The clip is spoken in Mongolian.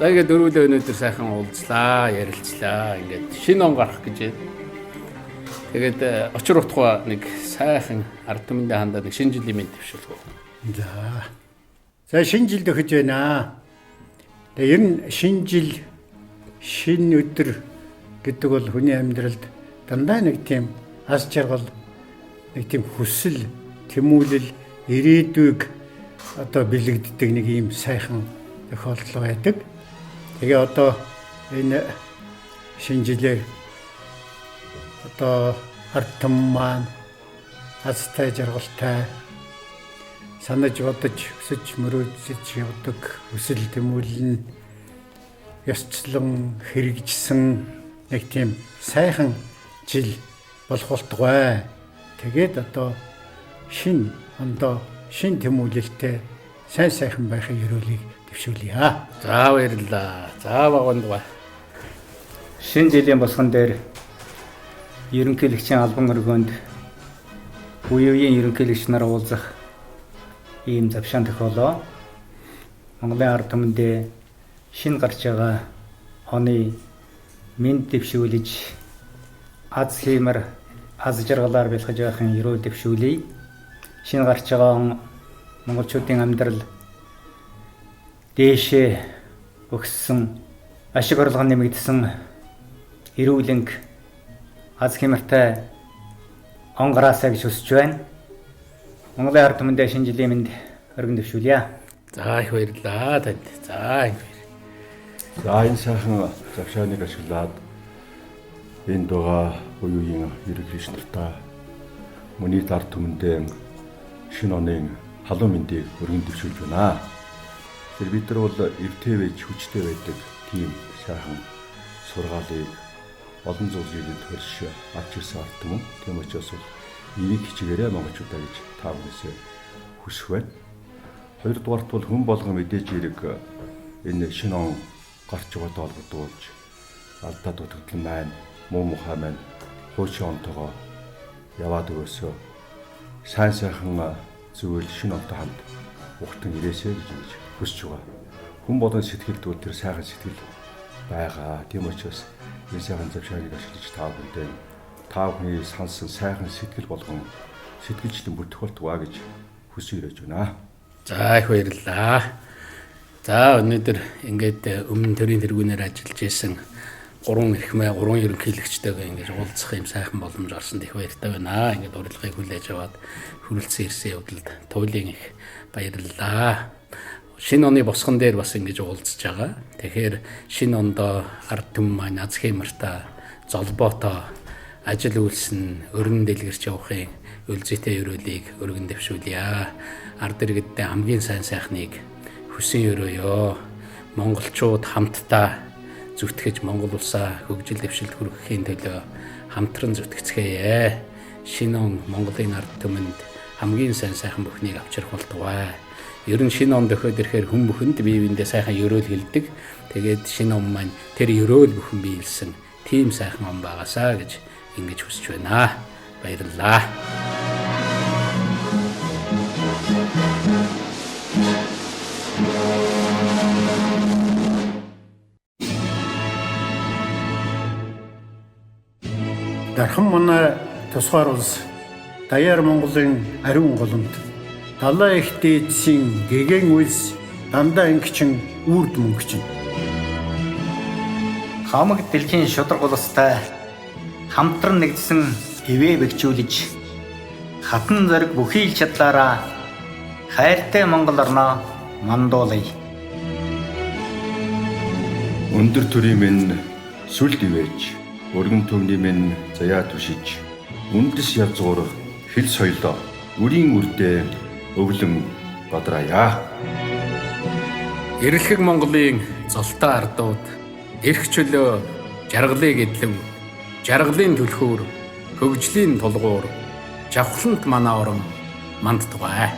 За ингээд дөрвөлөө өнөөдөр сайхан уулзлаа, ярилцлаа. Ингээд шинэ он гарах гэж байна. Тэгээд очир утгаа нэг сайхан ард түмэндээ хандаад нэг шинэ жилийн мэнд төвшүүлэх үү. За шинэ жилд өгч байна. Тэгээ ер нь шинэ жил, шинэ өдөр гэдэг бол хүний амьдралд дандаа нэг тийм аз жаргал, нэг тийм хүсэл, тэмүүлэл, ирээдүйг одоо бэлэгддэг нэг ийм сайхан тохиолдол байдаг. Тэгээ одоо энэ шинэ жилээр одоо ард түмэн маань азтай жаргалтай санаж бодож өсөж мөрөөдөж явдаг хүсэл тэмүүлэл нь ёсчлон хэрэгжсэн нэг тийм сайхан жил болох болтугай. Тэгээд одоо шинэ ондоо шинэ тэмүүлэлтэй сайн сайхан байхын ерөөлийг төвшүүлье. За баярлалаа. За багондгаа. Шинэ жилийн босгон дээр ерөнхийлөгчийн албан өргөнд үе үеийн ерөнхийлөгч нар уулзах ийм завшаан тохиолоо. Монголын ард түмэндээ шинэ гарч байгаа оны мэд дэвшүүлж аз хиймэр аз жаргалаар бэлгэж байхын ерөөл дэвшүүлье. Шинэ гарч байгаа монголчуудын амьдрал дээшээ өгсөн ашиг орлого нэмэгдсэн эрүүлэнг аз хэмэртэй он гараасаа гэж хүсэж байна. Монголын ард түмэндээ шинэ жилийн мэнд өргөн дэвшүүлье. За их баярлалаа танд. За их баяр. За энэ сайхан завшааныг ашиглаад энд байгаа үе үеийн ерөнхийлөгч нартаа мөний ард түмэндээ шинэ оны халуун мэндийг өргөн дэвшүүлж байна. Тэр бид нар бол эвтэй байж хүчтэй байдаг тийм сайхан сургаалыг олон зуун жилийн турш авч ирсэн ард түмэн. Тийм учраас энийг хичээгээрэй монголчуудаа гэж та бүхнээсээ хүсэх байна. Хоёрдугаарт бол хүн болгон мэдээж хэрэг энэ шинэ он гарч байгаатай холбогдуулж алдаа дутагдал маань муу мухай маань хуучин онтойгоо яваад өгөөсөө сайн сайхан зүйл шинэ онтой хамт ухтан ирээсэй гэж хүсэж байгаа. Хүн болгон сэтгэлд бол тэр сайхан сэтгэл байгаа. Тийм учраас энэ сайхан завшааныг ашиглаж та бүхний сансан сайхан сэтгэл болгон сэтгэлжлэн бүтэх болтугай гэж хүсэж ирэж байна. За их баярлалаа. За өнөөдөр ингээд өмнө төрийн тэргүүнээр ажиллаж исэн 3 эрхмээ 3 ерөнхийлөгчтэйгээ ингэж уулзах юм сайхан боломж орсонд их баяртай байна. Ингээд урилгыг хүлээж аваад хүрэлцэн ирсэн явдалд туйлын их баярлалаа. Шинэ оны босгон дээр бас ингэж уулзж байгаа. Тэгэхээр шинэ ондоо ард түмэн маань аз хэмэртэй золбоотой ажил үйлсэн өрнөн дэлгэрч явахын өлзийтэй ерөөлийг өргөн дэвшүүлье. Ард иргэддээ хамгийн сайн сайхныг хүсэн ерөөё. Монголчууд хамтдаа зүтгэж Монгол улсаа хөгжил дэвшилд хүрэхийн төлөө хамтран зүтгэцгээе. Шинэ он Монголын ард түмэнд хамгийн сайн сайхан бүхнийг авчрах болтугай. Ер нь шинэ он дөхөд ирэхээр хүн бүхэнд бие биендээ сайхан ерөөл хэлдэг. Тэгээд шинэ он маань тэр ерөөл бүхэн биелсэн тийм сайхан он байгаасаа гэж ингэж хүсэж байна. Баярлалаа. Дархан манай тусгаар улс даяар Монголын ариун голомт далай их дээдсийн гэгэн үйлс дандаа ингэчин үрд мөнгөчин. Хамаг дэлхийн шударга улстай хамтран нэгдсэн ивэ бэхжүүлж хатан зориг бүхий л чадлаараа хайртай Монгол орноо мандуулъя. Өндөр төрийн минь сүлд ивэж, өргөн төвний минь заяа түшиж, үндэс язгуур хэл соёлоо үрийн үрдээ өвлөн бодраая. Эрэлхэг Монголын золтой ардууд эрх чөлөө жаргалыг эдлэв, жаргалын түлхүүр, хөгжлийн тулгуур, жавхлант манай орон мандтугай.